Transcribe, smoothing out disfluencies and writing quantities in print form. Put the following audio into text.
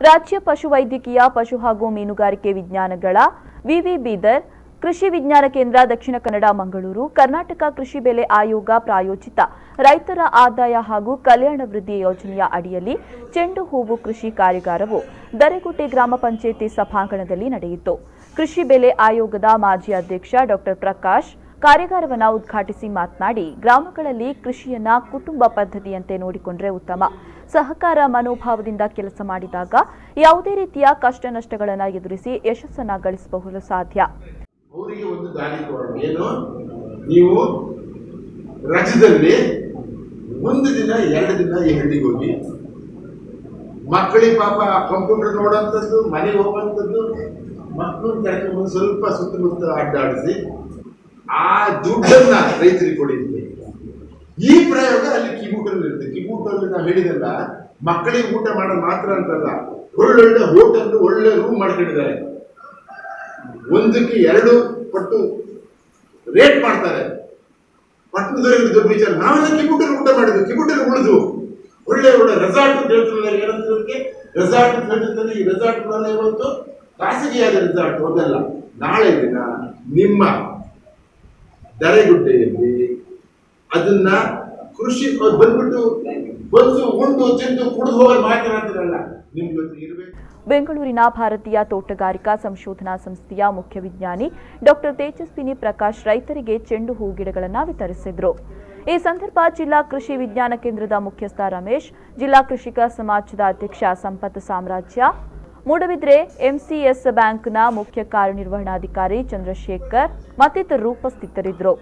ರಾಜ್ಯ ಪಶುವೈದ್ಯಕೀಯ ಪಶು ಹಾಗೂ ಮೀನುಗಾರಿಕೆ ವಿಜ್ಞಾನಗಳ ವಿವಿ ಬೀದರ್, ಕೃಷಿ ವಿಜ್ಞಾನ ಕೇಂದ್ರ ದಕ್ಷಿಣ ಕನ್ನಡ ಮಂಗಳೂರು, ಕರ್ನಾಟಕ ಕೃಷಿ ಬೆಲೆ ಆಯೋಗ ಪ್ರಾಯೋಜಿತ ರೈತರ ಆದಾಯ ಹಾಗೂ ಕಲ್ಯಾಣ ವೃದ್ಧಿ ಯೋಜನೆಯ ಅಡಿಯಲ್ಲಿ ಚೆಂಡು ಹೂವು ಕೃಷಿ ಕಾರ್ಯಾಗಾರವು ದರೆಗುಟ್ಟೆ ಗ್ರಾಮ ಪಂಚಾಯಿತಿ ಸಭಾಂಗಣದಲ್ಲಿ ನಡೆಯಿತು. ಕೃಷಿ ಬೆಲೆ ಆಯೋಗದ ಮಾಜಿ ಅಧ್ಯಕ್ಷ ಡಾ ಪ್ರಕಾಶ್ ಕಾರ್ಯಾಗಾರವನ್ನು ಉದ್ಘಾಟಿಸಿ ಮಾತನಾಡಿ, ಗ್ರಾಮಗಳಲ್ಲಿ ಕೃಷಿಯನ್ನ ಕುಟುಂಬ ಪದ್ಧತಿಯಂತೆ ನೋಡಿಕೊಂಡ್ರೆ ಉತ್ತಮ. ಸಹಕಾರ ಮನೋಭಾವದಿಂದ ಕೆಲಸ ಮಾಡಿದಾಗ ಯಾವುದೇ ರೀತಿಯ ಕಷ್ಟ ನಷ್ಟಗಳನ್ನು ಎದುರಿಸಿ ಯಶಸ್ಸನ್ನು ಗಳಿಸಬಹುದು ಸಾಧ್ಯ. ಅವರಿಗೆ ಒಂದು ದಾರಿ ಕೊಡೋಣ. ಏನು, ನೀವು ರಜದಲ್ಲಿ ಒಂದು ದಿನ 2 ದಿನ ಈ ಹಳ್ಳಿಗೆ ಹೋಗಿ ಮಕ್ಕಳಿಗೆ ಪಾಪ ಕಂಪ್ಯೂಟರ್ ನೋಡುವಂಥದ್ದು, ಮನೆಗೆ ಹೋಗುವಂಥದ್ದು, ಮಕ್ಕಳು ಕರ್ಕೊಂಡು ಸ್ವಲ್ಪ ಸುತ್ತಮುತ್ತ ಅಡ್ಡಾಡಿಸಿ ಆ ದುಡ್ಡನ್ನ ರೈತರಿಗೆ ಕೊಡಿದ್ವಿ. ಈ ಪ್ರಯೋಗ ಅಲ್ಲಿ ಕಿಬೂಟಲ್ಲಿ ಇರುತ್ತೆ. ಕಿಬೂಟಲ್ಲಿ ನಾವು ಹೇಳಿದಲ್ಲ, ಮಕ್ಕಳಿಗೆ ಊಟ ಮಾಡೋದು ಮಾತ್ರ ಅಂತಲ್ಲ, ಒಳ್ಳೊಳ್ಳೆ ಹೋಟೆಲ್ ಒಳ್ಳೆ ರೂಮ್ ಮಾಡ್ಕೊಂಡಿದ್ದಾರೆ. ಒಂದಕ್ಕೆ 2 ಪಟ್ಟು ರೇಟ್ ಮಾಡ್ತಾರೆ. ಪಟ್ಟಣದವರಿಗೆ ದೊಡ್ಡ ವಿಚಾರ. ನಾವೆಲ್ಲ ಕಿಬೂಟಲ್ಲಿ ಊಟ ಮಾಡಿದ್ವಿ, ಕಿಬೂಟಲ್ಲಿ ಉಳಿದು ಒಳ್ಳೆ ಒಳ್ಳೆ ರೆಸಾರ್ಟ್ ಅಂತ ಹೇಳ್ತಿದ್ದಾರೆ. ಏನಂತಂದ್ರೆ ರೆಸಾರ್ಟ್ ಅಂತ ಹೇಳ್ತಿರ್ತಾರೆ. ಈ ರೆಸಾರ್ಟ್ಗಳಲ್ಲಿ ಇವತ್ತು ಖಾಸಗಿಯಾದ ರೆಸಾರ್ಟ್ ಹೋಗಲ್ಲ. ನಾಳೆ ದಿನ ನಿಮ್ಮ ದರೆಗುಡ್ಡೆಯಲ್ಲಿ ಅದನ್ನ ಕೃಷಿ ಬಂದ್ಬಿಟ್ಟು ಬಂದು ಉಂಡು ತಿಂದು ಕುಡಿದು ಹೋಗೋದು ಮಾತನಾಡ್ತಿರಲ್ಲ. ನಿಮ್ಗೆ ಇರಬೇಕು. ಬೆಂಗಳೂರಿನ ಭಾರತೀಯ ತೋಟಗಾರಿಕಾ ಸಂಶೋಧನಾ ಸಂಸ್ಥೆಯ ಮುಖ್ಯ ವಿಜ್ಞಾನಿ ಡಾ ತೇಜಸ್ವಿನಿ ಪ್ರಕಾಶ್ ರೈತರಿಗೆ ಚೆಂಡು ಹೂ ಗಿಡಗಳನ್ನು ವಿತರಿಸಿದರು. ಈ ಸಂದರ್ಭ ಜಿಲ್ಲಾ ಕೃಷಿ ವಿಜ್ಞಾನ ಕೇಂದ್ರದ ಮುಖ್ಯಸ್ಥ ರಮೇಶ್, ಜಿಲ್ಲಾ ಕೃಷಿಕ ಸಮಾಜದ ಅಧ್ಯಕ್ಷ ಸಂಪತ್ ಸಾಮ್ರಾಜ್ಯ, ಮೂಡಬಿದ್ರೆ ಎಂಸಿಎಸ್ ಬ್ಯಾಂಕ್ನ ಮುಖ್ಯ ಕಾರ್ಯನಿರ್ವಹಣಾಧಿಕಾರಿ ಚಂದ್ರಶೇಖರ್ ಮತ್ತಿತರರು ಉಪಸ್ಥಿತರಿದ್ದರು.